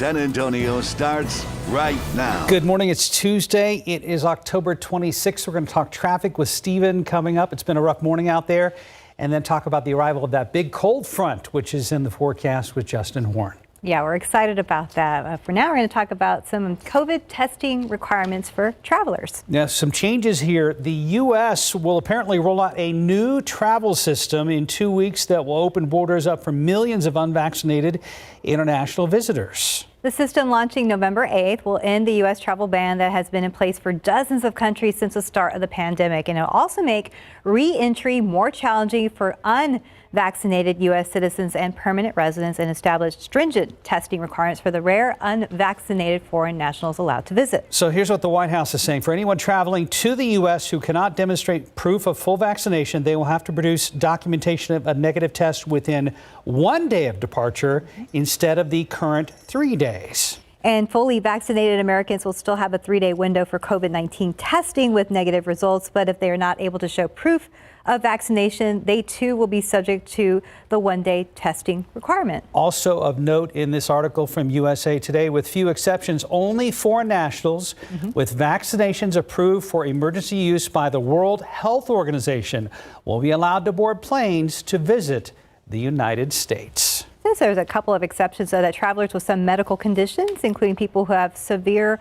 San Antonio starts right now. Good morning. It's Tuesday. It is October 26th. We're going to talk traffic with Steven coming up. It's been a rough morning out there. And then talk about the arrival of that big cold front, which is in the forecast with Justin Horn. Yeah, we're excited about that. For now, we're going to talk about some COVID testing requirements for travelers. Yeah, some changes here. The U.S. will apparently roll out a new travel system in 2 weeks that will open borders up for millions of unvaccinated international visitors. The system launching November 8th will end the U.S. travel ban that has been in place for dozens of countries since the start of the pandemic. And it'll also make re-entry more challenging for unvaccinated U.S. citizens and permanent residents and establish stringent testing requirements for the rare unvaccinated foreign nationals allowed to visit. So here's what the White House is saying. For anyone traveling to the U.S. who cannot demonstrate proof of full vaccination, they will have to produce documentation of a negative test within 1 day of departure instead of the current 3 days. And fully vaccinated Americans will still have a 3-day window for COVID-19 testing with negative results. But if they are not able to show proof of vaccination, they too will be subject to the 1-day testing requirement. Also of note in this article from USA Today, with few exceptions, only foreign nationals with vaccinations approved for emergency use by the World Health Organization will be allowed to board planes to visit the United States. There's a couple of exceptions, though, that travelers with some medical conditions, including people who have severe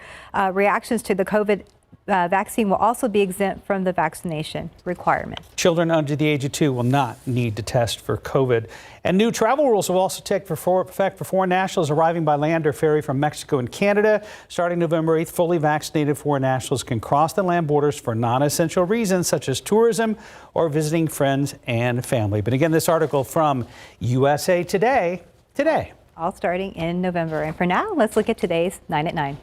reactions to the COVID vaccine, will also be exempt from the vaccination requirement. Children under the age of 2 will not need to test for COVID. And new travel rules will also take effect for foreign nationals arriving by land or ferry from Mexico and Canada. Starting November 8th, fully vaccinated foreign nationals can cross the land borders for non-essential reasons such as tourism or visiting friends and family. But again, this article from USA Today today. All starting in November. And for now, let's look at today's 9 at 9.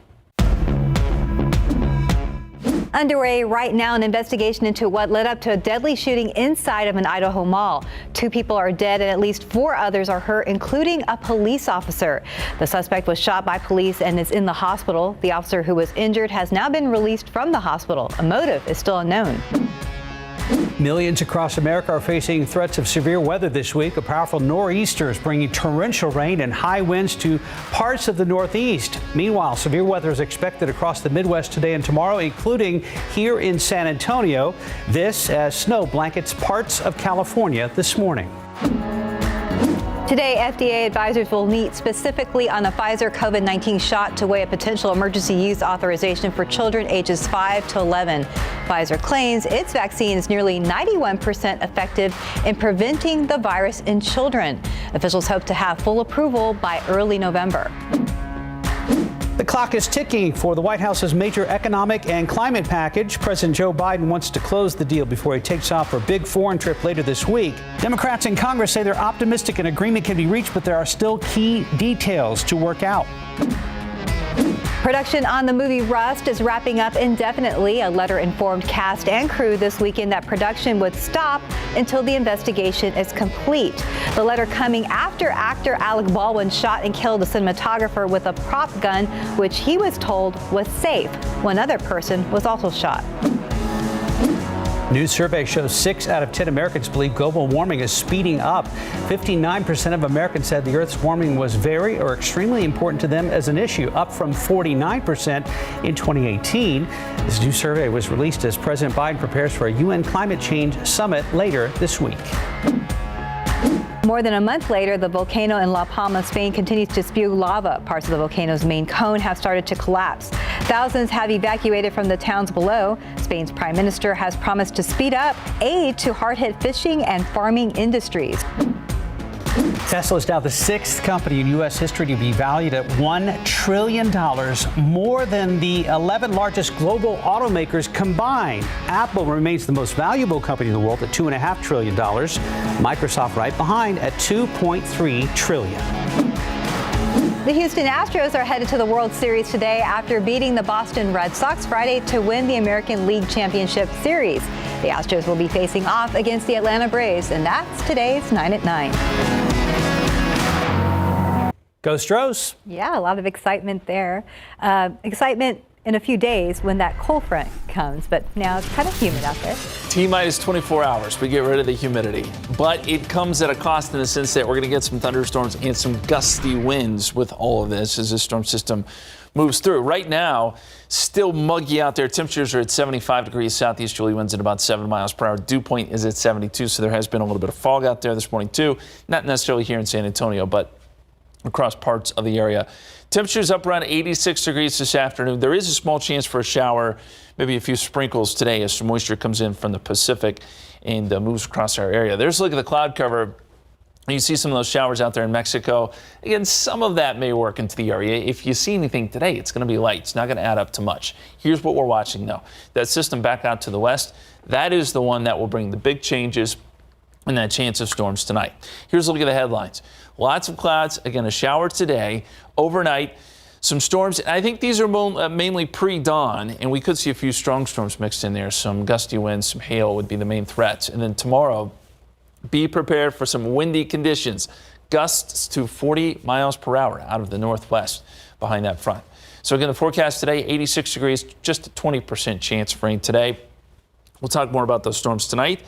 Underway right now, an investigation into what led up to a deadly shooting inside of an Idaho mall. 2 people are dead and at least 4 others are hurt, including a police officer. The suspect was shot by police and is in the hospital. The officer who was injured has now been released from the hospital. A motive is still unknown. Millions across America are facing threats of severe weather this week. A powerful nor'easter is bringing torrential rain and high winds to parts of the Northeast. Meanwhile, severe weather is expected across the Midwest today and tomorrow, including here in San Antonio. This as snow blankets parts of California this morning. Today, FDA advisors will meet specifically on the Pfizer COVID-19 shot to weigh a potential emergency use authorization for children ages 5 to 11. Pfizer claims its vaccine is nearly 91% effective in preventing the virus in children. Officials hope to have full approval by early November. The clock is ticking for the White House's major economic and climate package. President Joe Biden wants to close the deal before he takes off for a big foreign trip later this week. Democrats in Congress say they're optimistic an agreement can be reached, but there are still key details to work out. Production on the movie Rust is wrapping up indefinitely. A letter informed cast and crew this weekend that production would stop until the investigation is complete. The letter coming after actor Alec Baldwin shot and killed a cinematographer with a prop gun, which he was told was safe. One other person was also shot. New survey shows 6 out of 10 Americans believe global warming is speeding up. 59% of Americans said the Earth's warming was very or extremely important to them as an issue, up from 49% in 2018. This new survey was released as President Biden prepares for a UN climate change summit later this week. More than a month later, the volcano in La Palma, Spain, continues to spew lava. Parts of the volcano's main cone have started to collapse. Thousands have evacuated from the towns below. Spain's prime minister has promised to speed up aid to hard-hit fishing and farming industries. Tesla is now the 6th company in U.S. history to be valued at $1 trillion, more than the 11 largest global automakers combined. Apple remains the most valuable company in the world at $2.5 trillion. Microsoft right behind at $2.3 trillion. The Houston Astros are headed to the World Series today after beating the Boston Red Sox Friday to win the American League Championship Series. The Astros will be facing off against the Atlanta Braves, and that's today's 9 at 9. Go Astros. Yeah, a lot of excitement there. Excitement in a few days when that cold front comes, but now it's kind of humid out there. T-minus 24 hours, we get rid of the humidity. But it comes at a cost in the sense that we're going to get some thunderstorms and some gusty winds with all of this as this storm system moves through. Right now, still muggy out there. Temperatures are at 75 degrees, southeasterly winds at about 7 miles per hour. Dew point is at 72, so there has been a little bit of fog out there this morning too. Not necessarily here in San Antonio, but across parts of the area. Temperatures up around 86 degrees this afternoon. There is a small chance for a shower, maybe a few sprinkles today as some moisture comes in from the Pacific and moves across our area. There's a look at the cloud cover. You see some of those showers out there in Mexico. Again, some of that may work into the area. If you see anything today, it's going to be light. It's not going to add up to much. Here's what we're watching, though. That system back out to the west, that is the one that will bring the big changes and that chance of storms tonight. Here's a look at the headlines. Lots of clouds. Again, a shower today. Overnight, some storms. I think these are mainly pre-dawn, and we could see a few strong storms mixed in there. Some gusty winds, some hail would be the main threats. And then tomorrow, be prepared for some windy conditions. Gusts to 40 miles per hour out of the northwest behind that front. So again, the forecast today, 86 degrees, just a 20% chance of rain today. We'll talk more about those storms tonight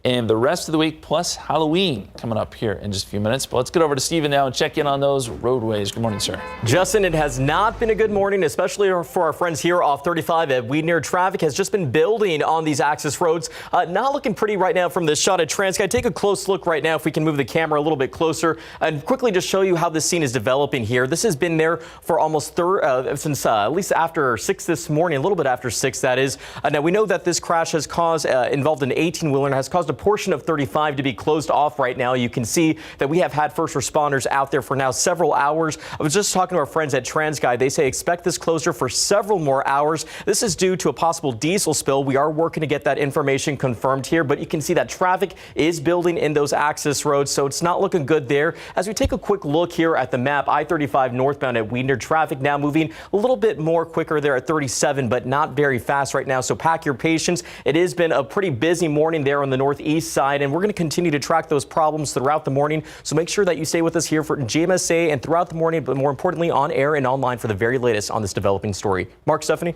and the rest of the week, plus Halloween coming up here in just a few minutes. But let's get over to Steven now and check in on those roadways. Good morning, sir. Justin, it has not been a good morning, especially for our friends here off 35 at Weed. Traffic has just been building on these access roads. Not looking pretty right now from this shot at TransGuide. Take a close look right now if we can move the camera a little bit closer and quickly just show you how this scene is developing here. This has been there for almost since at least after 6 this morning, a little bit after 6, that is. Now, we know that this crash has caused, involved an 18-wheeler and has caused a portion of 35 to be closed off right now. You can see that we have had first responders out there for now several hours. I was just talking to our friends at TransGuide. They say expect this closure for several more hours. This is due to a possible diesel spill. We are working to get that information confirmed here, but you can see that traffic is building in those access roads, so it's not looking good there. As we take a quick look here at the map, I-35 northbound at Weed, traffic now moving a little bit more quicker there at 37, but not very fast right now, so pack your patience. It has been a pretty busy morning there on the northeast side, and we're going to continue to track those problems throughout the morning. So make sure that you stay with us here for GMSA and throughout the morning, but more importantly on air and online for the very latest on this developing story. Mark, Stephanie.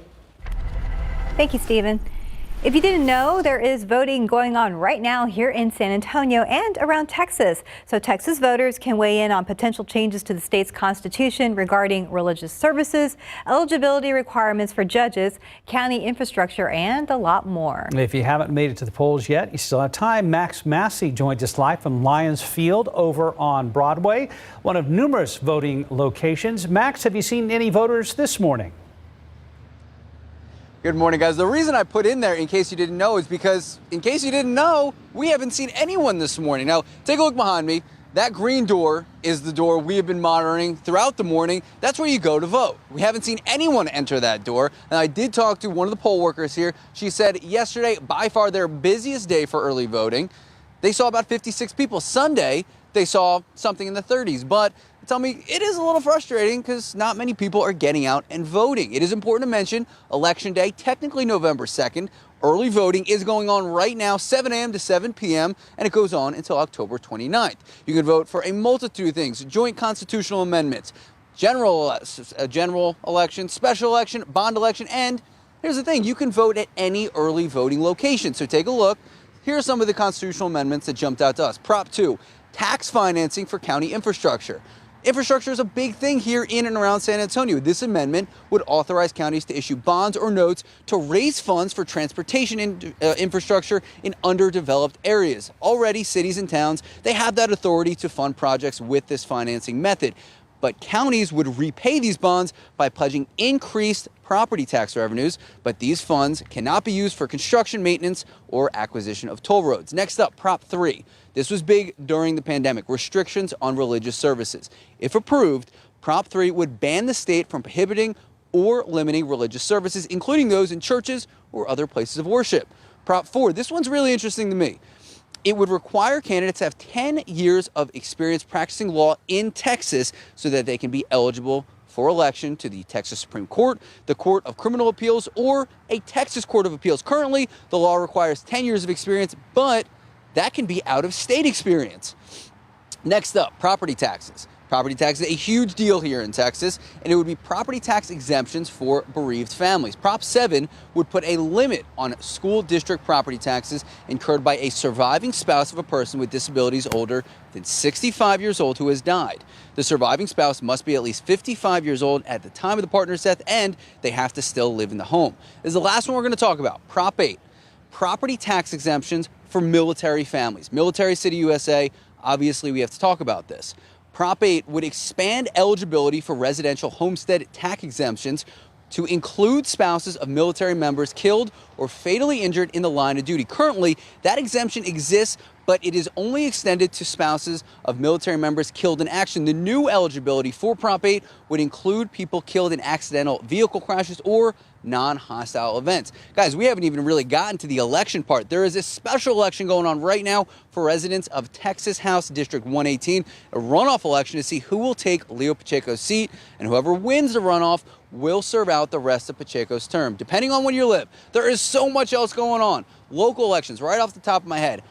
Thank you, Stephen. If you didn't know, there is voting going on right now here in San Antonio and around Texas. So Texas voters can weigh in on potential changes to the state's constitution regarding religious services, eligibility requirements for judges, county infrastructure, and a lot more. If you haven't made it to the polls yet, you still have time. Max Massey joins us live from Lions Field over on Broadway, one of numerous voting locations. Max, have you seen any voters this morning? Good morning, guys. The reason I put in there, in case you didn't know, is because, in case you didn't know, we haven't seen anyone this morning. Now, take a look behind me. That green door is the door we have been monitoring throughout the morning. That's where you go to vote. We haven't seen anyone enter that door. And I did talk to one of the poll workers here. She said yesterday, by far their busiest day for early voting, they saw about 56 people. Sunday, they saw something in the 30s. But tell me, it is a little frustrating because not many people are getting out and voting. It is important to mention Election Day, technically November 2nd. Early voting is going on right now, 7 a.m. to 7 p.m., and it goes on until October 29th. You can vote for a multitude of things: joint constitutional amendments, general election, special election, bond election, and here's the thing, you can vote at any early voting location. So take a look. Here are some of the constitutional amendments that jumped out to us. Prop 2, tax financing for county infrastructure. Infrastructure is a big thing here in and around San Antonio. This amendment would authorize counties to issue bonds or notes to raise funds for transportation infrastructure in underdeveloped areas. Already, cities and towns, they have that authority to fund projects with this financing method. But counties would repay these bonds by pledging increased property tax revenues, but these funds cannot be used for construction, maintenance, or acquisition of toll roads. Next up, Prop 3. This was big during the pandemic, restrictions on religious services. If approved, Prop 3 would ban the state from prohibiting or limiting religious services, including those in churches or other places of worship. Prop 4, this one's really interesting to me. It would require candidates to have 10 years of experience practicing law in Texas so that they can be eligible for election to the Texas Supreme Court, the Court of Criminal Appeals, or a Texas Court of Appeals. Currently, the law requires 10 years of experience, but that can be out-of-state experience. Next up, property taxes. Property tax is a huge deal here in Texas, and it would be property tax exemptions for bereaved families. Prop 7 would put a limit on school district property taxes incurred by a surviving spouse of a person with disabilities older than 65 years old who has died. The surviving spouse must be at least 55 years old at the time of the partner's death, and they have to still live in the home. This is the last one we're going to talk about, Prop 8, property tax exemptions for military families. Military City, USA, obviously we have to talk about this. Prop 8 would expand eligibility for residential homestead tax exemptions to include spouses of military members killed or fatally injured in the line of duty. Currently, that exemption exists, but it is only extended to spouses of military members killed in action. The new eligibility for Prop 8 would include people killed in accidental vehicle crashes or non-hostile events. Guys, we haven't even really gotten to the election part. There is a special election going on right now for residents of Texas House District 118, a runoff election to see who will take Leo Pacheco's seat, and whoever wins the runoff will serve out the rest of Pacheco's term. Depending on where you live, there is so much else going on. Local elections, right off the top of my head.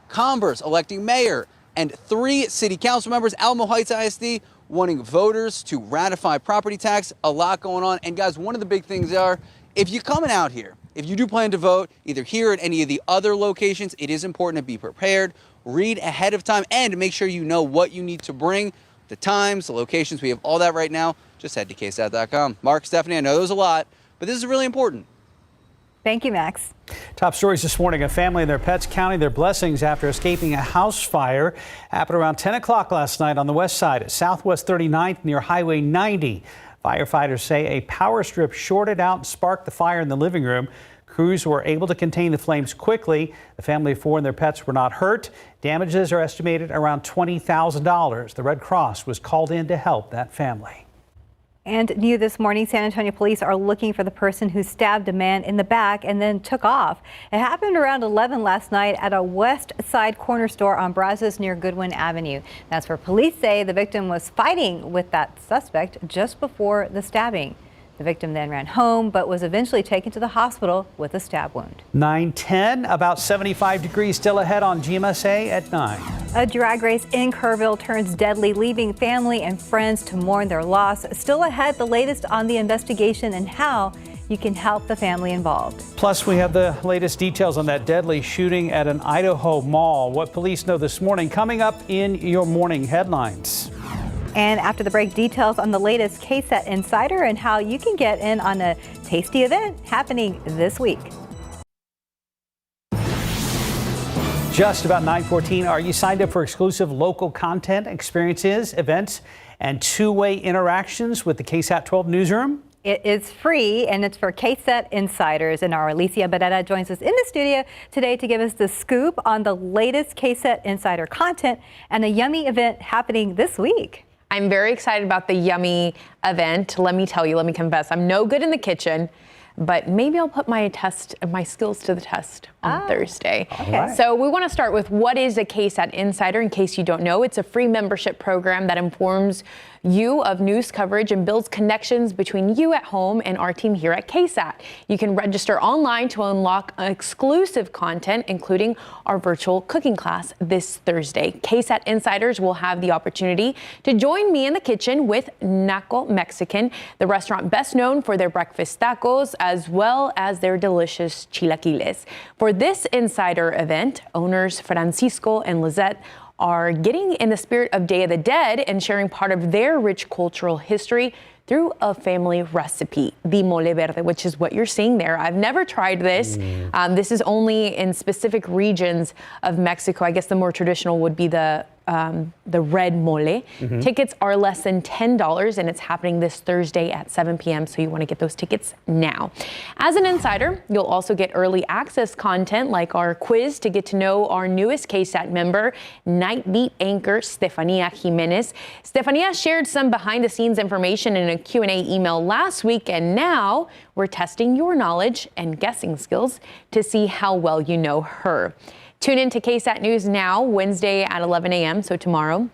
Converse electing mayor, and 3 city council members, Alamo Heights ISD, wanting voters to ratify property tax. A lot going on. And guys, one of the big things are, if you're coming out here, if you do plan to vote, either here at any of the other locations, it is important to be prepared, read ahead of time, and make sure you know what you need to bring, the times, the locations. We have all that right now. Just head to KSAT.com. Mark, Stephanie, I know there was a lot, but this is really important. Thank you, Max. Top stories this morning. A family and their pets counting their blessings after escaping a house fire. Happened around 10 o'clock last night on the west side at Southwest 39th near Highway 90. Firefighters say a power strip shorted out and sparked the fire in the living room. Crews were able to contain the flames quickly. The family of 4 and their pets were not hurt. Damages are estimated around $20,000. The Red Cross was called in to help that family. And new this morning, San Antonio police are looking for the person who stabbed a man in the back and then took off. It happened around 11 last night at a west side corner store on Brazos near Goodwin Avenue. That's where police say the victim was fighting with that suspect just before the stabbing. The victim then ran home, but was eventually taken to the hospital with a stab wound. 9:10, about 75 degrees still ahead on GMSA at 9. A drag race in Kerrville turns deadly, leaving family and friends to mourn their loss. Still ahead, the latest on the investigation and how you can help the family involved. Plus, we have the latest details on that deadly shooting at an Idaho mall. What police know this morning coming up in your morning headlines. And after the break, details on the latest KSAT Insider and how you can get in on a tasty event happening this week. Just about 9:14. Are you signed up for exclusive local content, experiences, events, and two-way interactions with the KSAT 12 newsroom? It is free, and it's for KSAT Insiders. And our Alicia Barrera joins us in the studio today to give us the scoop on the latest KSAT Insider content and a yummy event happening this week. I'm very excited about the yummy event. Let me tell you, let me confess, I'm no good in the kitchen, but maybe I'll put my skills to the test on Thursday. Okay. So we want to start with what is a KSAT Insider. In case you don't know, it's a free membership program that informs you of news coverage and builds connections between you at home and our team here at KSAT. You can register online to unlock exclusive content, including our virtual cooking class this Thursday. KSAT Insiders will have the opportunity to join me in the kitchen with Naco Mexican, the restaurant best known for their breakfast tacos, as well as their delicious chilaquiles. For this Insider event, owners Francisco and Lizette are getting in the spirit of Day of the Dead and sharing part of their rich cultural history through a family recipe, the mole verde, which is what you're seeing there. I've never tried this. This is only in specific regions of Mexico. I guess the more traditional would be the red mole. Tickets are less than $10, and it's happening this Thursday at 7 p.m. So you want to get those tickets now. As an insider, you'll also get early access content like our quiz to get to know our newest KSAT member, Night Beat anchor Stefania Jimenez. Stefania shared some behind-the-scenes information in a Q&A email last week, and now we're testing your knowledge and guessing skills to see how well you know her. Tune in to KSAT News Now, Wednesday at 11 a.m., so tomorrow,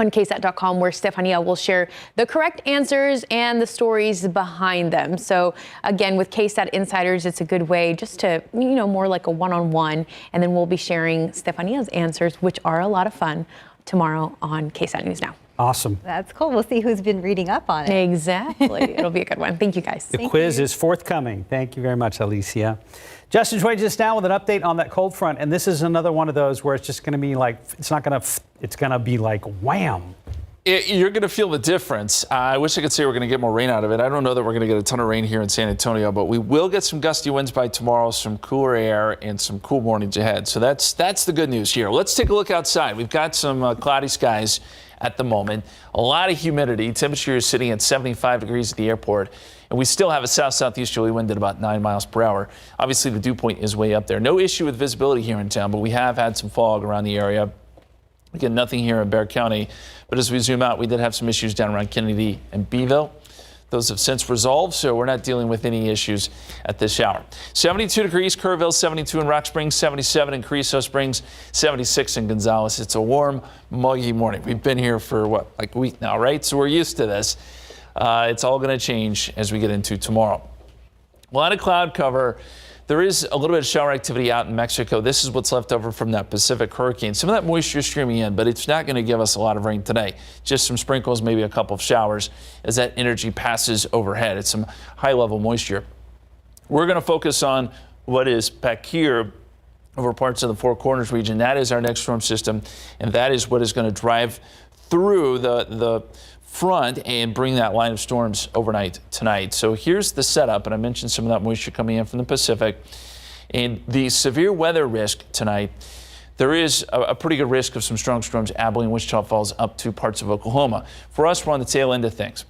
on KSAT.com, where Stefania will share the correct answers and the stories behind them. So again, with KSAT Insiders, it's a good way just to, more like a one-on-one, and then we'll be sharing Stefania's answers, which are a lot of fun, tomorrow on KSAT News Now. Awesome. That's cool. We'll see who's been reading up on it. Exactly. It'll be a good one. Thank you, guys. The quiz is forthcoming. Thank you very much, Alicia. Justin joins us now with an update on that cold front, and this is another one of those where it's just going to be like, it's going to be like wham. You're going to feel the difference. I wish I could say we're going to get more rain out of it. I don't know that we're going to get a ton of rain here in San Antonio, but we will get some gusty winds by tomorrow, some cooler air, and some cool mornings ahead. So that's the good news here. Let's take a look outside. We've got some cloudy skies at the moment. A lot of humidity. Temperature is sitting at 75 degrees at the airport. And we still have a south-southeasterly wind at about 9 miles per hour. Obviously, the dew point is way up there. No issue with visibility here in town, but we have had some fog around the area. Again, nothing here in Bexar County. But as we zoom out, we did have some issues down around Kennedy and Beeville. Those have since resolved, so we're not dealing with any issues at this hour. 72 degrees, Kerrville, 72 in Rock Springs, 77 in Carrizo Springs, 76 in Gonzales. It's a warm, muggy morning. We've been here for, like a week now, right? So we're used to this. It's all going to change as we get into tomorrow. A lot of cloud cover. There is a little bit of shower activity out in Mexico. This is what's left over from that Pacific hurricane. Some of that moisture is streaming in, but it's not going to give us a lot of rain today. Just some sprinkles, maybe a couple of showers as that energy passes overhead. It's some high-level moisture. We're going to focus on what is back here over parts of the Four Corners region. That is our next storm system, and that is what is going to drive through the front and bring that line of storms overnight tonight. So here's the setup, and I mentioned some of that moisture coming in from the Pacific. And the severe weather risk tonight, there is a pretty good risk of some strong storms, Abilene, Wichita Falls, up to parts of Oklahoma. For us, we're on the tail end of things.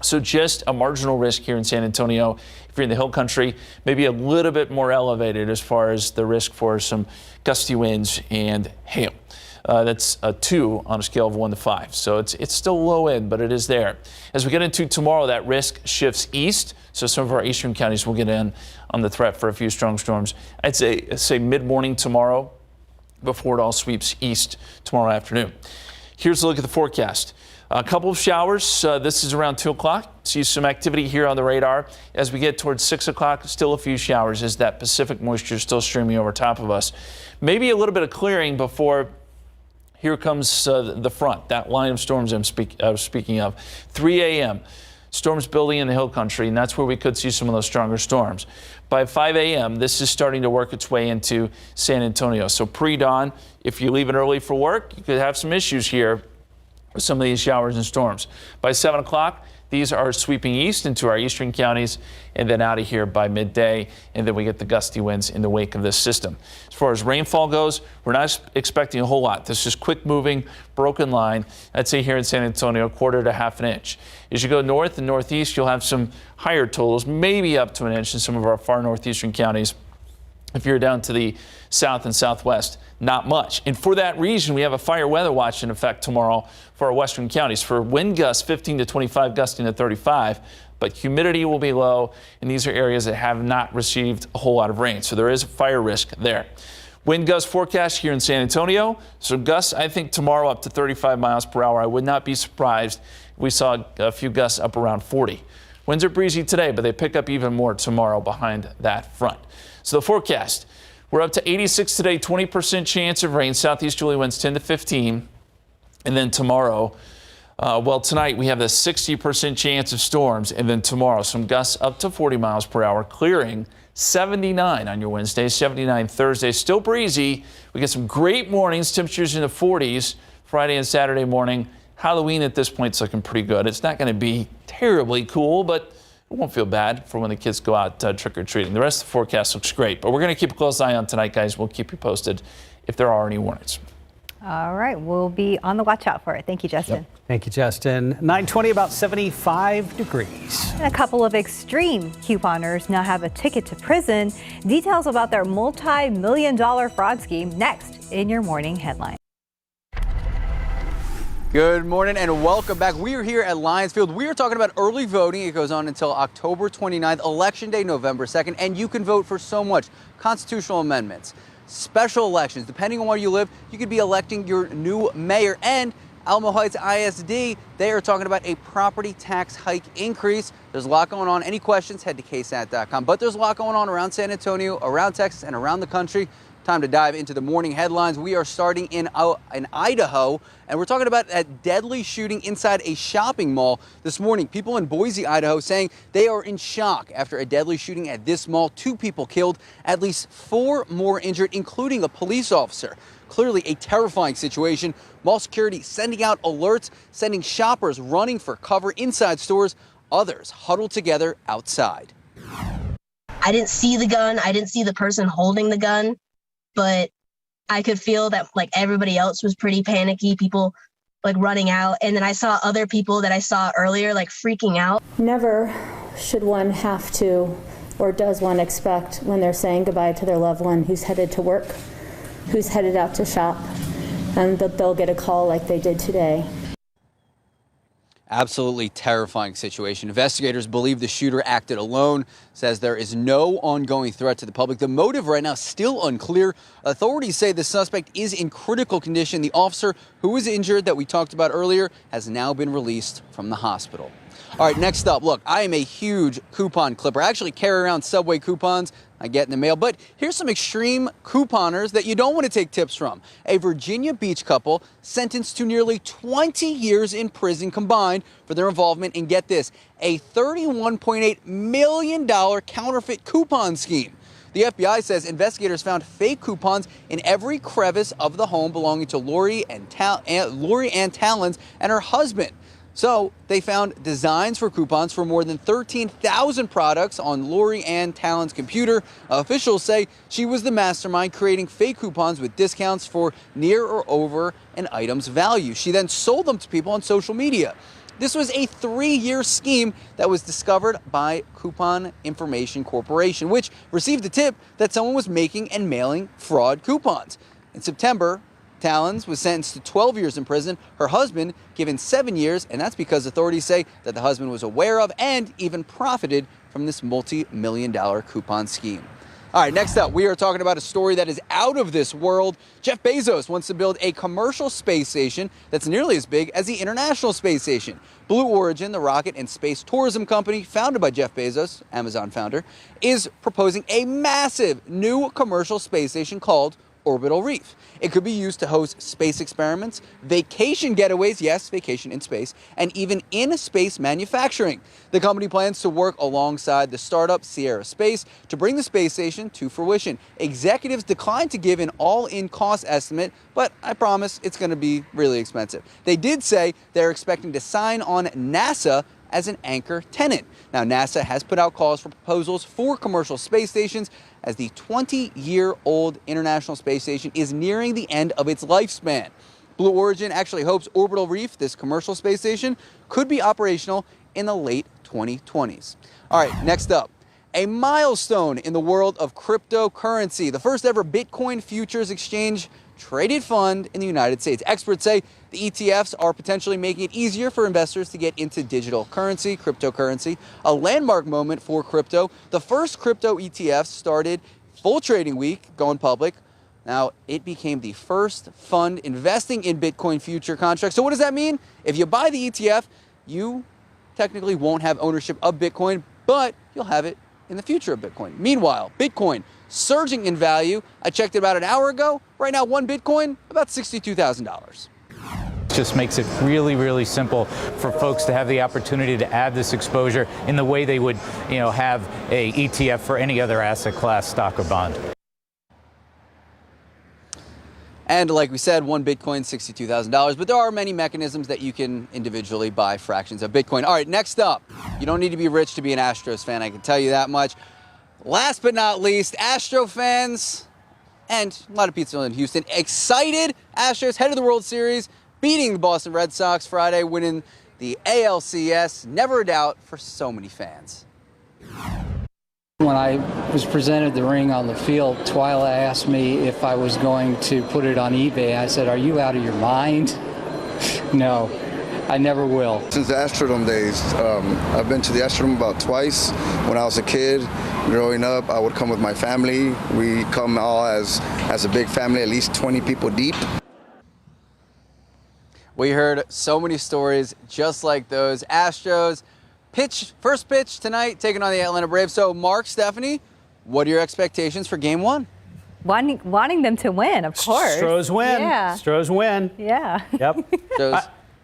So just a marginal risk here in San Antonio. If you're in the hill country, maybe a little bit more elevated as far as the risk for some gusty winds and hail. That's a 2 on a scale of 1 to 5. So it's still low end, but it is there. As we get into tomorrow, that risk shifts east. So some of our eastern counties will get in on the threat for a few strong storms. I'd say mid-morning tomorrow before it all sweeps east tomorrow afternoon. Here's a look at the forecast. A couple of showers. This is around 2 o'clock. See some activity here on the radar. As we get towards 6 o'clock, still a few showers as that Pacific moisture is still streaming over top of us. Maybe a little bit of clearing before here comes the front, that line of storms I'm speaking of. 3 a.m., storms building in the hill country, and that's where we could see some of those stronger storms. By 5 a.m., this is starting to work its way into San Antonio. So pre-dawn, if you're leaving early for work, you could have some issues here with some of these showers and storms. By 7 o'clock, these are sweeping east into our eastern counties and then out of here by midday, and then we get the gusty winds in the wake of this system. As far as rainfall goes, we're not expecting a whole lot. This is quick moving, broken line. I'd say here in San Antonio, 1/4 to 1/2 inch. As you go north and northeast, you'll have some higher totals, maybe up to 1 inch in some of our far northeastern counties. If you're down to the south and southwest, not much. And for that reason, we have a fire weather watch in effect tomorrow for our western counties. For wind gusts, 15 to 25, gusting to 35. But humidity will be low, and these are areas that have not received a whole lot of rain. So there is a fire risk there. Wind gust forecast here in San Antonio. So gusts, I think, tomorrow up to 35 miles per hour. I would not be surprised if we saw a few gusts up around 40. Winds are breezy today, but they pick up even more tomorrow behind that front. So the forecast, we're up to 86 today, 20% chance of rain, southeasterly winds 10 to 15. And then tomorrow, tonight we have the 60% chance of storms. And then tomorrow, some gusts up to 40 miles per hour, clearing 79 on your Wednesday, 79 Thursday. Still breezy. We get some great mornings, temperatures in the 40s Friday and Saturday morning. Halloween at this point is looking pretty good. It's not going to be terribly cool, but it won't feel bad for when the kids go out trick-or-treating. The rest of the forecast looks great, but we're going to keep a close eye on tonight, guys. We'll keep you posted if there are any warnings. All right, we'll be on the watch out for it. Thank you, Justin. Yep. Thank you, Justin. 9:20, about 75 degrees. And a couple of extreme couponers now have a ticket to prison. Details about their multi-million-dollar fraud scheme next in your morning headline. Good morning and welcome back. We are here at Lions Field. We are talking about early voting. It goes on until October 29th, Election Day, November 2nd, and you can vote for so much. Constitutional amendments, special elections. Depending on where you live, you could be electing your new mayor. And Alamo Heights ISD, they are talking about a property tax hike increase. There's a lot going on. Any questions, head to KSAT.com. But there's a lot going on around San Antonio, around Texas, and around the country. Time to dive into the morning headlines. We are starting in Idaho, and we're talking about a deadly shooting inside a shopping mall this morning. People in Boise, Idaho saying they are in shock after a deadly shooting at this mall. 2 people killed, at least 4 more injured, including a police officer. Clearly a terrifying situation. Mall security sending out alerts, sending shoppers running for cover inside stores, others huddled together outside. I didn't see the gun. I didn't see the person holding the gun, but I could feel that like everybody else was pretty panicky, people like running out. And then I saw other people that I saw earlier like freaking out. Never should one have to, or does one expect when they're saying goodbye to their loved one who's headed to work, who's headed out to shop, and that they'll get a call like they did today. Absolutely terrifying situation. Investigators believe the shooter acted alone, says there is no ongoing threat to the public. The motive right now still unclear. Authorities say the suspect is in critical condition. The officer who was injured that we talked about earlier has now been released from the hospital. All right, next up, look, I am a huge coupon clipper. I actually carry around Subway coupons I get in the mail, but here's some extreme couponers that you don't want to take tips from. A Virginia Beach couple sentenced to nearly 20 years in prison combined for their involvement in, get this, a $31.8 million counterfeit coupon scheme. The FBI says investigators found fake coupons in every crevice of the home belonging to Lori Ann Talons and her husband. So they found designs for coupons for more than 13,000 products on Lori Ann Talon's computer. Officials say she was the mastermind creating fake coupons with discounts for near or over an item's value. She then sold them to people on social media. This was a 3-year scheme that was discovered by Coupon Information Corporation, which received a tip that someone was making and mailing fraud coupons. In September, Talons was sentenced to 12 years in prison. Her husband given 7 years, and that's because authorities say that the husband was aware of and even profited from this multi-million-dollar coupon scheme. All right, next up, we are talking about a story that is out of this world. Jeff Bezos wants to build a commercial space station that's nearly as big as the International Space Station. Blue Origin, the rocket and space tourism company founded by Jeff Bezos, Amazon founder, is proposing a massive new commercial space station called Orbital Reef. It could be used to host space experiments, vacation getaways, yes, vacation in space, and even in-space manufacturing. The company plans to work alongside the startup Sierra Space to bring the space station to fruition. Executives declined to give an all-in cost estimate, but I promise it's going to be really expensive. They did say they're expecting to sign on NASA as an anchor tenant. Now, NASA has put out calls for proposals for commercial space stations as the 20-year-old International Space Station is nearing the end of its lifespan. Blue Origin actually hopes Orbital Reef, this commercial space station, could be operational in the late 2020s. All right, next up, a milestone in the world of cryptocurrency. The first ever Bitcoin futures exchange traded fund in the United States. Experts say the ETFs are potentially making it easier for investors to get into digital currency, cryptocurrency, a landmark moment for crypto. The first crypto ETF started full trading week, going public. Now, it became the first fund investing in Bitcoin future contracts. So what does that mean? If you buy the ETF, you technically won't have ownership of Bitcoin, but you'll have it in the future of Bitcoin. Meanwhile, Bitcoin surging in value. I checked it about an hour ago. Right now, one Bitcoin, about $62,000. Just makes it really, really simple for folks to have the opportunity to add this exposure in the way they would, have a ETF for any other asset class, stock or bond. And like we said, one Bitcoin, $62,000. But there are many mechanisms that you can individually buy fractions of Bitcoin. All right, next up, you don't need to be rich to be an Astros fan. I can tell you that much. Last but not least, Astro fans and a lot of people in Houston excited. Astros head of the World Series, beating the Boston Red Sox Friday, winning the ALCS. Never a doubt for so many fans. When I was presented the ring on the field, Twyla asked me if I was going to put it on eBay. I said, "Are you out of your mind?" No, I never will. Since the Astrodome days, I've been to the Astrodome about twice. When I was a kid, growing up, I would come with my family. We come all as a big family, at least 20 people deep. We heard so many stories just like those. Astros first pitch tonight, taking on the Atlanta Braves. So, Mark, Stephanie, what are your expectations for Game 1? wanting them to win, of course. Stros win. Yeah. Stros win. Yeah. Yep. Stros.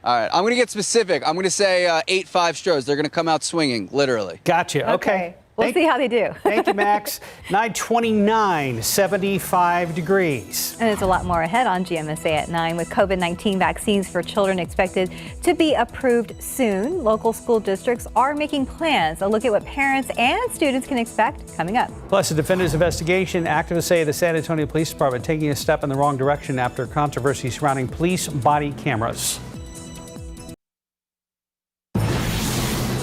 All right, I'm going to get specific. I'm going to say 8-5 Stros. They're going to come out swinging, literally. Gotcha. Okay. We'll see how they do. Thank you, Max. 9:29, 75 degrees. And there's a lot more ahead on GMSA at 9 with COVID-19 vaccines for children expected to be approved soon. Local school districts are making plans. A look at what parents and students can expect coming up. Plus, a defendant's investigation. Activists say the San Antonio Police Department taking a step in the wrong direction after controversy surrounding police body cameras.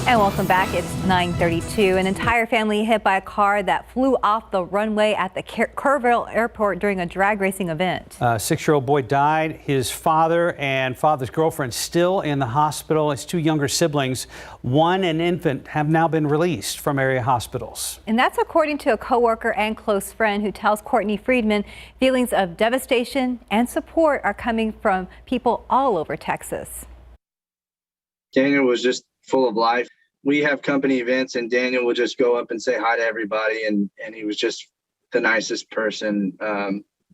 And welcome back. It's 9:32. An entire family hit by a car that flew off the runway at the Kerrville Airport during a drag racing event. A 6-year-old boy died. His father and father's girlfriend still in the hospital. His 2 younger siblings, one an infant, have now been released from area hospitals. And that's according to a coworker and close friend who tells Courtney Friedman feelings of devastation and support are coming from people all over Texas. Daniel was just full of life. We have company events and Daniel would just go up and say hi to everybody, and he was just the nicest person.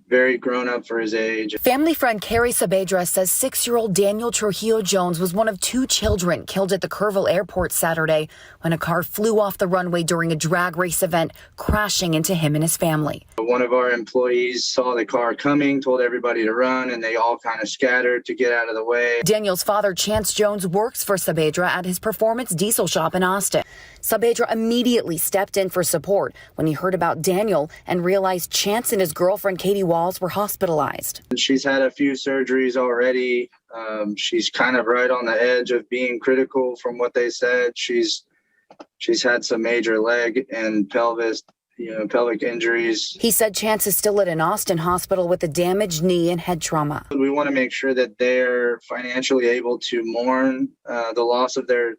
Very grown up for his age. Family friend Carrie Sapd says 6-year-old Daniel Trujillo Jones was one of 2 children killed at the Kerrville Airport Saturday when a car flew off the runway during a drag race event, crashing into him and his family. One of our employees saw the car coming, told everybody to run, and they all kind of scattered to get out of the way. Daniel's father, Chance Jones, works for Sapd at his Performance Diesel shop in Austin. Sapd immediately stepped in for support when he heard about Daniel and realized Chance and his girlfriend, Katie Walls, were hospitalized. She's had a few surgeries already. She's kind of right on the edge of being critical from what they said. She's had some major leg and pelvic injuries. He said Chance is still at an Austin hospital with a damaged knee and head trauma. We want to make sure that they're financially able to mourn the loss of their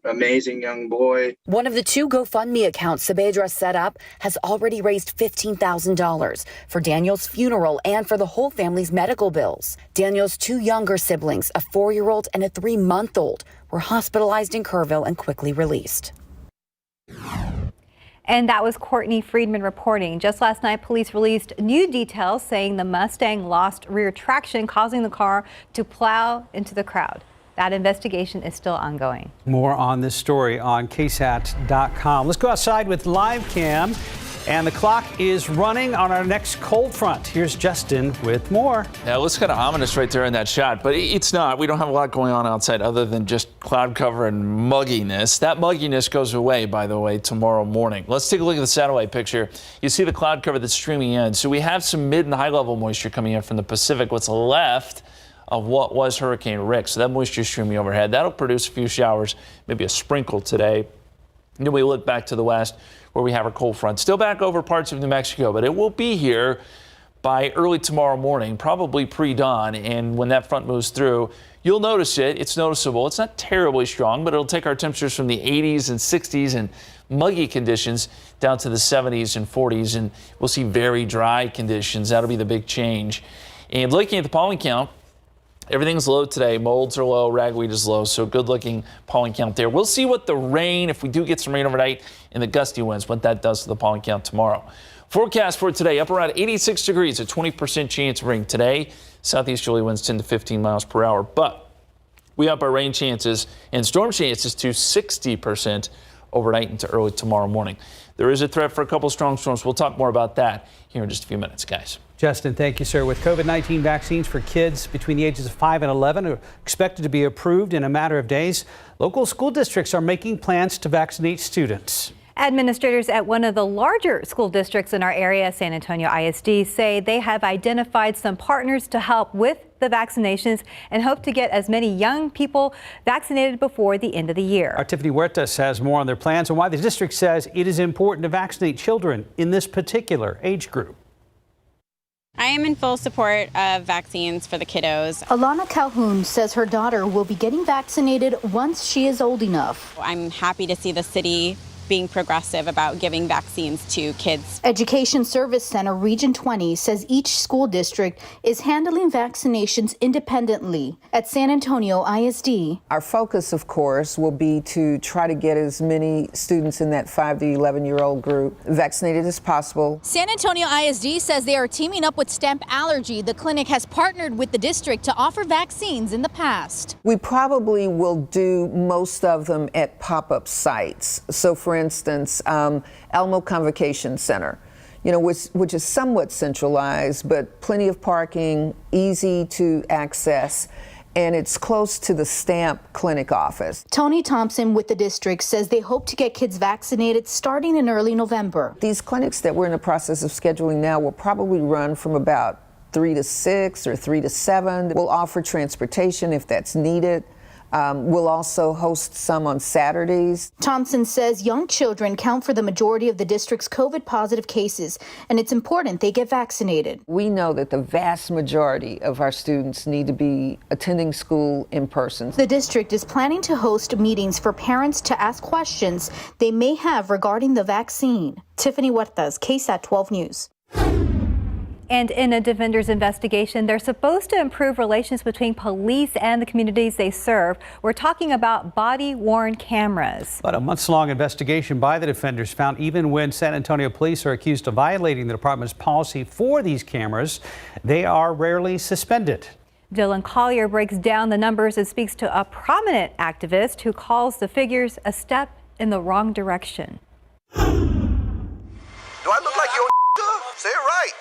amazing young boy. One of the 2 GoFundMe accounts Sapd set up has already raised $15,000 for Daniel's funeral and for the whole family's medical bills. Daniel's 2 younger siblings, a 4-year-old and a 3-month-old, were hospitalized in Kerrville and quickly released. And that was Courtney Friedman reporting. Just last night, police released new details saying the Mustang lost rear traction, causing the car to plow into the crowd. That investigation is still ongoing. More on this story on KSAT.com. Let's go outside with live cam. And the clock is running on our next cold front. Here's Justin with more. Yeah, it looks kind of ominous right there in that shot, but it's not. We don't have a lot going on outside other than just cloud cover and mugginess. That mugginess goes away, by the way, tomorrow morning. Let's take a look at the satellite picture. You see the cloud cover that's streaming in. So we have some mid and high level moisture coming in from the Pacific. What's left of what was Hurricane Rick. So that moisture is streaming overhead. That'll produce a few showers, maybe a sprinkle today. And then we look back to the west where we have our cold front. Still back over parts of New Mexico, but it will be here by early tomorrow morning, probably pre-dawn. And when that front moves through, you'll notice it. It's noticeable. It's not terribly strong, but it'll take our temperatures from the 80s and 60s and muggy conditions down to the 70s and 40s. And we'll see very dry conditions. That'll be the big change. And looking at the pollen count, everything's low today. Molds are low, ragweed is low, so good looking pollen count there. We'll see what the rain, if we do get some rain overnight, and the gusty winds, what that does to the pollen count tomorrow. Forecast for today, up around 86 degrees, a 20% chance of rain today. Southeasterly winds 10 to 15 miles per hour, but we up our rain chances and storm chances to 60% overnight into early tomorrow morning. There is a threat for a couple strong storms. We'll talk more about that here in just a few minutes, guys. Justin, thank you, sir. With COVID-19 vaccines for kids between the ages of 5 and 11 are expected to be approved in a matter of days, local school districts are making plans to vaccinate students. Administrators at one of the larger school districts in our area, San Antonio ISD, say they have identified some partners to help with the vaccinations and hope to get as many young people vaccinated before the end of the year. Our Tiffany Huertas has more on their plans and why the district says it is important to vaccinate children in this particular age group. I am in full support of vaccines for the kiddos. Alana Calhoun says her daughter will be getting vaccinated once she is old enough. I'm happy to see the city being progressive about giving vaccines to kids. Education Service Center Region 20 says each school district is handling vaccinations independently. At San Antonio ISD, our focus, of course, will be to try to get as many students in that 5 to 11-year-old group vaccinated as possible. San Antonio ISD says they are teaming up with Stamp Allergy. The clinic has partnered with the district to offer vaccines in the past. We probably will do most of them at pop-up sites. So, for instance, Elmo Convocation Center, which is somewhat centralized, but plenty of parking, easy to access, and it's close to the Stamp clinic office. Tony Thompson with the district says they hope to get kids vaccinated starting in early November. These clinics that we're in the process of scheduling now will probably run from about 3 to 6 or 3 to 7. We'll offer transportation if that's needed. We'll also host some on Saturdays. Thompson says young children count for the majority of the district's COVID positive cases, and it's important they get vaccinated. We know that the vast majority of our students need to be attending school in person. The district is planning to host meetings for parents to ask questions they may have regarding the vaccine. Tiffany Huertas, KSAT 12 News. And in a Defenders investigation, they're supposed to improve relations between police and the communities they serve. We're talking about body-worn cameras. But a months-long investigation by the Defenders found even when San Antonio police are accused of violating the department's policy for these cameras, they are rarely suspended. Dylan Collier breaks down the numbers and speaks to a prominent activist who calls the figures a step in the wrong direction. Do I look like your Say it right.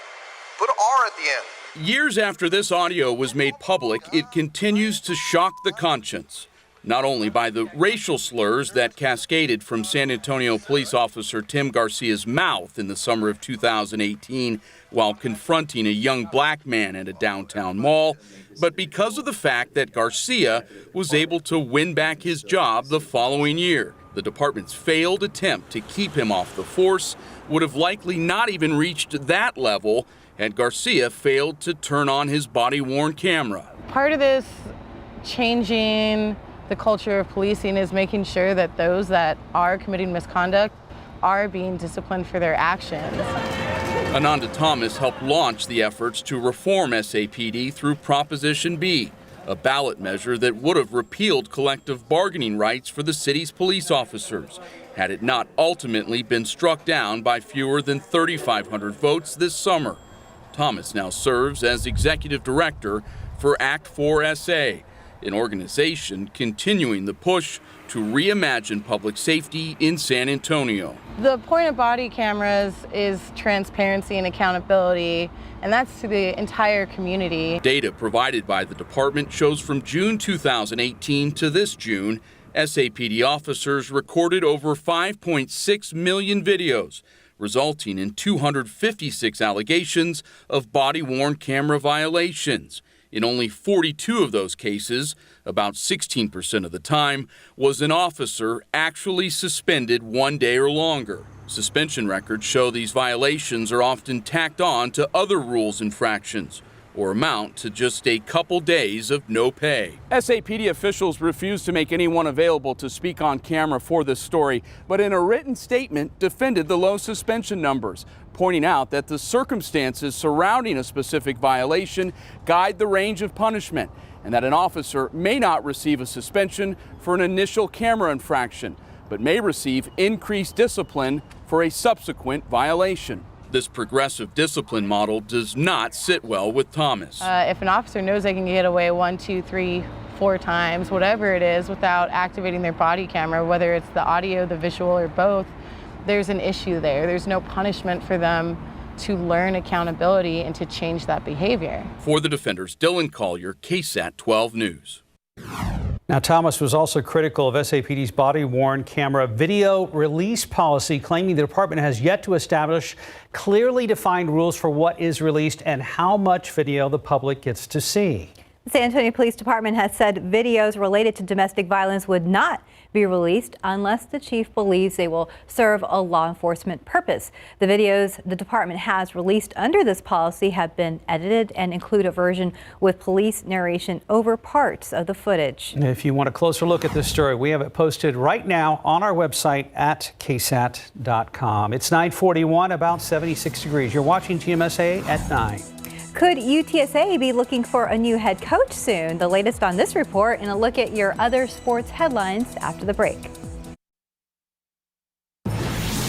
Put an R at the end. Years after this audio was made public, it continues to shock the conscience, not only by the racial slurs that cascaded from San Antonio police officer Tim Garcia's mouth in the summer of 2018 while confronting a young black man at a downtown mall, but because of the fact that Garcia was able to win back his job the following year. The department's failed attempt to keep him off the force would have likely not even reached that level had Garcia failed to turn on his body-worn camera. Part of this changing the culture of policing is making sure that those that are committing misconduct are being disciplined for their actions. Ananda Thomas helped launch the efforts to reform SAPD through Proposition B, a ballot measure that would have repealed collective bargaining rights for the city's police officers, had it not ultimately been struck down by fewer than 3,500 votes this summer. Thomas now serves as executive director for Act 4 SA, an organization continuing the push to reimagine public safety in San Antonio. The point of body cameras is transparency and accountability, and that's to the entire community. Data provided by the department shows from June 2018 to this June, SAPD officers recorded over 5.6 million videos, resulting in 256 allegations of body-worn camera violations. In only 42 of those cases, about 16% of the time, was an officer actually suspended 1 day or longer. Suspension records show these violations are often tacked on to other rules infractions, or amount to just a couple days of no pay. SAPD officials refused to make anyone available to speak on camera for this story, but in a written statement defended the low suspension numbers, pointing out that the circumstances surrounding a specific violation guide the range of punishment, and that an officer may not receive a suspension for an initial camera infraction, but may receive increased discipline for a subsequent violation. This progressive discipline model does not sit well with Thomas. If an officer knows they can get away 1, 2, 3, 4 times, whatever it is, without activating their body camera, whether it's the audio, the visual, or both, there's an issue there. There's no punishment for them to learn accountability and to change that behavior. For the Defenders, Dylan Collier, KSAT 12 News. Now, Thomas was also critical of SAPD's body-worn camera video release policy, claiming the department has yet to establish clearly defined rules for what is released and how much video the public gets to see. The San Antonio Police Department has said videos related to domestic violence would not be released unless the chief believes they will serve a law enforcement purpose. The videos the department has released under this policy have been edited and include a version with police narration over parts of the footage. If you want a closer look at this story, we have it posted right now on our website at ksat.com. It's 9:41, about 76 degrees. You're watching GMSA at 9. Could UTSA be looking for a new head coach soon? The latest on this report and a look at your other sports headlines after the break.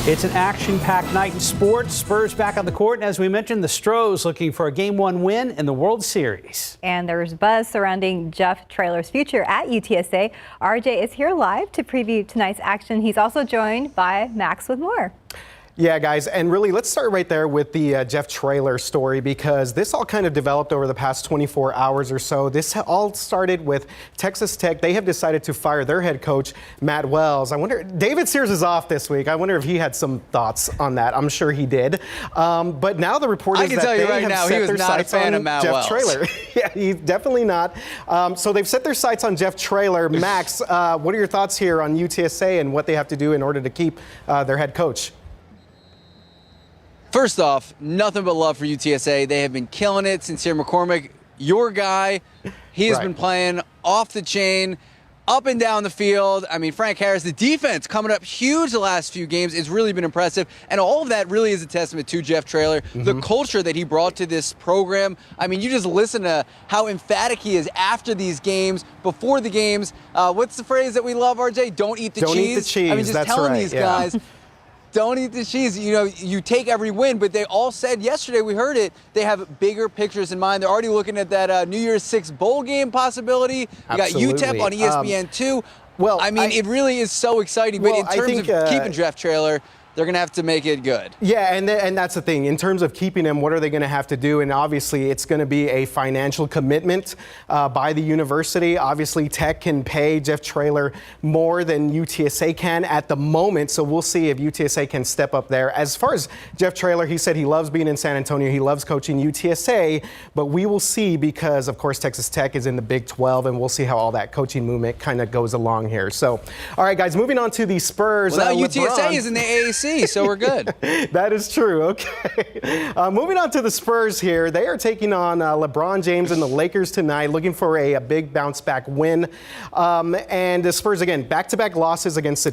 It's an action-packed night in sports. Spurs back on the court, and as we mentioned, the Astros looking for a Game 1 win in the World Series. And there's buzz surrounding Jeff Traylor's future at UTSA. RJ is here live to preview tonight's action. He's also joined by Max with more. Yeah, guys, and really, let's start right there with the Jeff Traylor story, because this all kind of developed over the past 24 hours or so. This all started with Texas Tech. They have decided to fire their head coach, Matt Wells. I wonder, David Sears is off this week. I wonder if he had some thoughts on that. I'm sure he did. But now the report is that they have set their sights on Jeff Traylor. Yeah, he's definitely not. So they've set their sights on Jeff Traylor. Max, what are your thoughts here on UTSA and what they have to do in order to keep their head coach? First off, nothing but love for UTSA. They have been killing it. Sincere McCormick, your guy, he has been playing off the chain, up and down the field. I mean, Frank Harris, the defense coming up huge the last few games. It's really been impressive. And all of that really is a testament to Jeff Traylor, the culture that he brought to this program. I mean, you just listen to how emphatic he is after these games, before the games. What's the phrase that we love, RJ? Don't eat the cheese. Don't eat the cheese. I mean, just telling these guys, don't eat the cheese. You know, you take every win, but they all said yesterday, we heard it, they have bigger pictures in mind. They're already looking at that New Year's Six bowl game possibility. You got UTEP on ESPN2. Well, I mean, it really is so exciting. But in terms of keeping Jeff Traylor, they're going to have to make it good. Yeah, and that's the thing. In terms of keeping him, what are they going to have to do? And obviously, it's going to be a financial commitment by the university. Obviously, Tech can pay Jeff Traylor more than UTSA can at the moment. So we'll see if UTSA can step up there. As far as Jeff Traylor, he said he loves being in San Antonio. He loves coaching UTSA. But we will see, because, of course, Texas Tech is in the Big 12, and we'll see how all that coaching movement kind of goes along here. So, all right, guys, moving on to the Spurs. Well, now UTSA is in the AAC. So we're good. That is true. Okay. Moving on to the Spurs here. They are taking on LeBron James and the Lakers tonight, looking for a big bounce back win. And the Spurs, again, back-to-back losses against a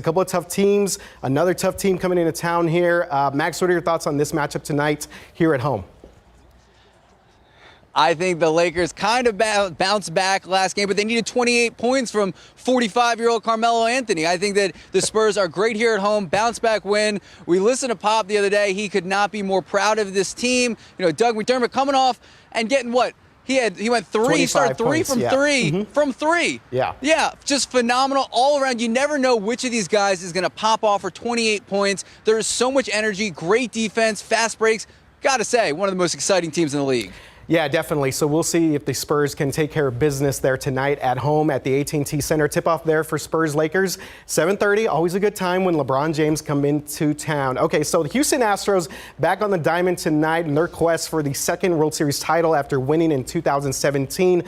couple of tough teams. Another tough team coming into town here. Max, what are your thoughts on this matchup tonight here at home? I think the Lakers kind of bounced back last game, but they needed 28 points from 45-year-old Carmelo Anthony. I think that the Spurs are great here at home, bounce back win. We listened to Pop the other day. He could not be more proud of this team. You know, Doug McDermott coming off and getting what? He went three. He started three points, from three. Yeah. Yeah, just phenomenal all around. You never know which of these guys is going to pop off for 28 points. There is so much energy, great defense, fast breaks. Got to say, one of the most exciting teams in the league. Yeah, definitely. So we'll see if the Spurs can take care of business there tonight at home at the AT&T Center. Tip-off there for Spurs-Lakers, 7:30. Always a good time when LeBron James come into town. Okay, so the Houston Astros back on the diamond tonight in their quest for the second World Series title after winning in 2017.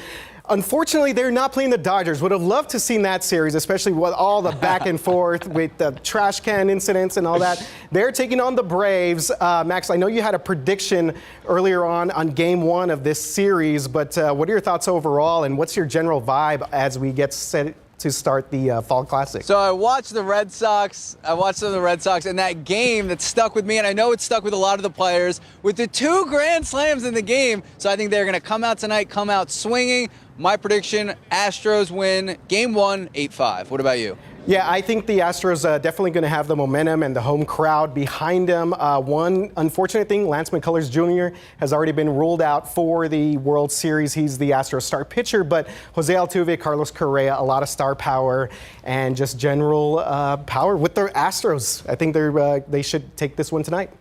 Unfortunately, they're not playing the Dodgers. Would have loved to seen that series, especially with all the back and forth with the trash can incidents and all that. They're taking on the Braves. Max, I know you had a prediction earlier on Game 1 of this series, but what are your thoughts overall, and what's your general vibe as we get set to start the Fall Classic? So I watched the Red Sox. And that game that stuck with me, and I know it stuck with a lot of the players, with the 2 grand slams in the game. So I think they're going to come out tonight, come out swinging. My prediction, Astros win Game 1, 8-5. What about you? Yeah, I think the Astros definitely going to have the momentum and the home crowd behind them. One unfortunate thing, Lance McCullers Jr. has already been ruled out for the World Series. He's the Astros star pitcher, but Jose Altuve, Carlos Correa, a lot of star power and just general power with the Astros. I think they should take this one tonight.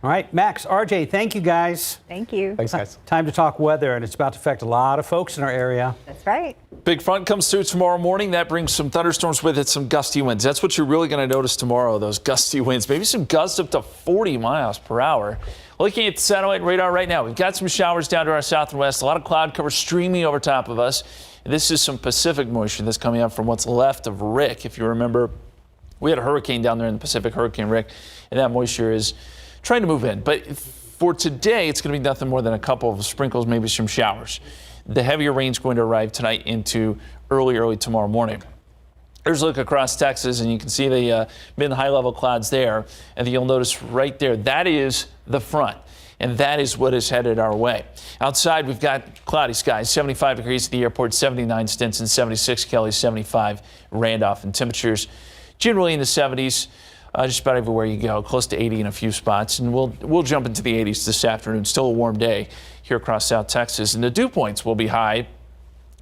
All right, Max, RJ, thank you guys. Thank you. Thanks, guys. Time to talk weather, and it's about to affect a lot of folks in our area. That's right. Big front comes through tomorrow morning. That brings some thunderstorms with it, some gusty winds. That's what you're really going to notice tomorrow, those gusty winds. Maybe some gusts up to 40 miles per hour. Looking at the satellite radar right now, we've got some showers down to our south and west, a lot of cloud cover streaming over top of us. And this is some Pacific moisture that's coming up from what's left of Rick. If you remember, we had a hurricane down there in the Pacific, Hurricane Rick, and that moisture is trying to move in. But for today, it's going to be nothing more than a couple of sprinkles, maybe some showers. The heavier rain is going to arrive tonight into early tomorrow morning. There's a look across Texas, and you can see the mid and high level clouds there. And you'll notice right there, that is the front. And that is what is headed our way. Outside, we've got cloudy skies, 75 degrees at the airport, 79 Stinson, 76 Kelly, 75 Randolph, and temperatures generally in the 70s. Just about everywhere you go, close to 80 in a few spots. And we'll jump into the 80s this afternoon. Still a warm day here across South Texas. And the dew points will be high,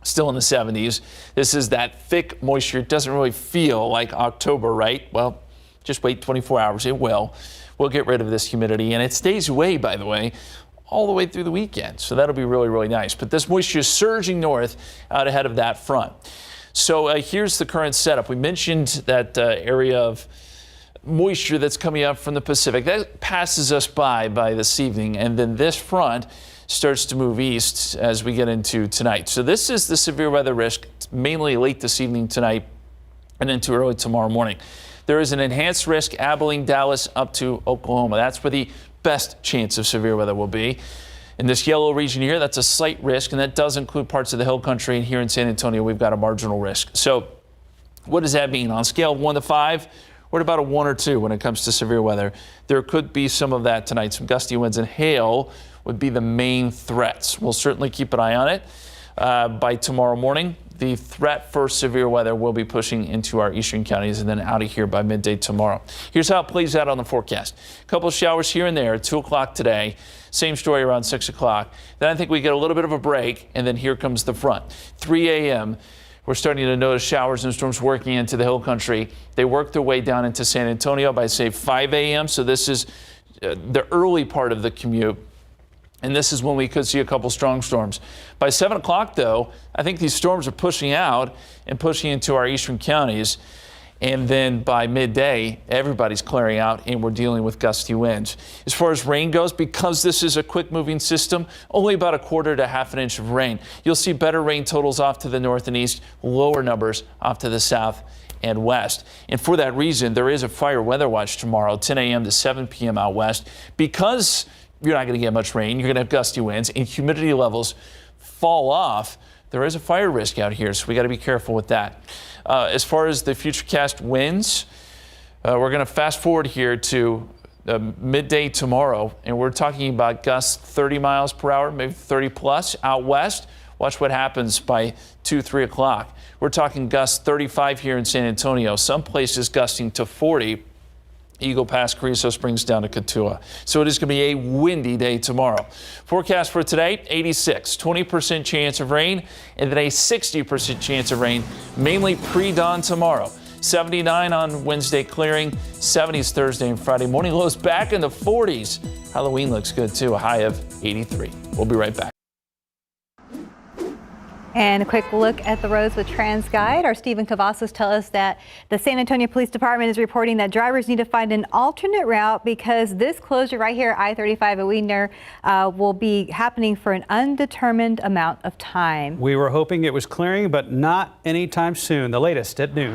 still in the 70s. This is that thick moisture. It doesn't really feel like October, right? Well, just wait 24 hours. It will. We'll get rid of this humidity. And it stays away, by the way, all the way through the weekend. So that'll be really, really nice. But this moisture is surging north out ahead of that front. So here's the current setup. We mentioned that area of moisture that's coming up from the Pacific. That passes us by this evening, and then this front starts to move east as we get into tonight. So this is the severe weather risk, mainly late this evening tonight and into early tomorrow morning. There is an enhanced risk, Abilene, Dallas, up to Oklahoma. That's where the best chance of severe weather will be. In this yellow region here, that's a slight risk, and that does include parts of the hill country. And here in San Antonio, we've got a marginal risk. So what does that mean? On a scale of 1 to 5, we're at about a 1 or 2 when it comes to severe weather. There could be some of that tonight. Some gusty winds and hail would be the main threats. We'll certainly keep an eye on it. By tomorrow morning, the threat for severe weather will be pushing into our eastern counties and then out of here by midday tomorrow. Here's how it plays out on the forecast. A couple of showers here and there at 2 o'clock today. Same story around 6 o'clock. Then I think we get a little bit of a break, and then here comes the front. 3 a.m. We're starting to notice showers and storms working into the hill country. They work their way down into San Antonio by, say, 5 a.m. So this is the early part of the commute. And this is when we could see a couple strong storms. By 7 o'clock, though, I think these storms are pushing out and pushing into our eastern counties. And then by midday, everybody's clearing out and we're dealing with gusty winds. As far as rain goes, because this is a quick moving system, only about 1/4 to 1/2 inch of rain. You'll see better rain totals off to the north and east, lower numbers off to the south and west. And for that reason, there is a fire weather watch tomorrow, 10 a.m. to 7 p.m. out west. Because you're not going to get much rain, you're going to have gusty winds and humidity levels fall off. There is a fire risk out here, so we got to be careful with that. As far as the Futurecast winds, we're going to fast forward here to midday tomorrow, and we're talking about gusts 30 miles per hour, maybe 30 plus out west. Watch what happens by 2, 3 o'clock. We're talking gusts 35 here in San Antonio, some places gusting to 40. Eagle Pass, Carrizo Springs down to Katua. So it is going to be a windy day tomorrow. Forecast for today, 86, 20% chance of rain, and then a 60% chance of rain, mainly pre-dawn tomorrow. 79 on Wednesday clearing, 70s Thursday and Friday morning. Lows back in the 40s. Halloween looks good too, a high of 83. We'll be right back. And a quick look at the roads with TransGuide. Our Stephen Cavazos tells us that the San Antonio Police Department is reporting that drivers need to find an alternate route because this closure right here, I-35 at Weidner, will be happening for an undetermined amount of time. We were hoping it was clearing, but not anytime soon. The latest at noon.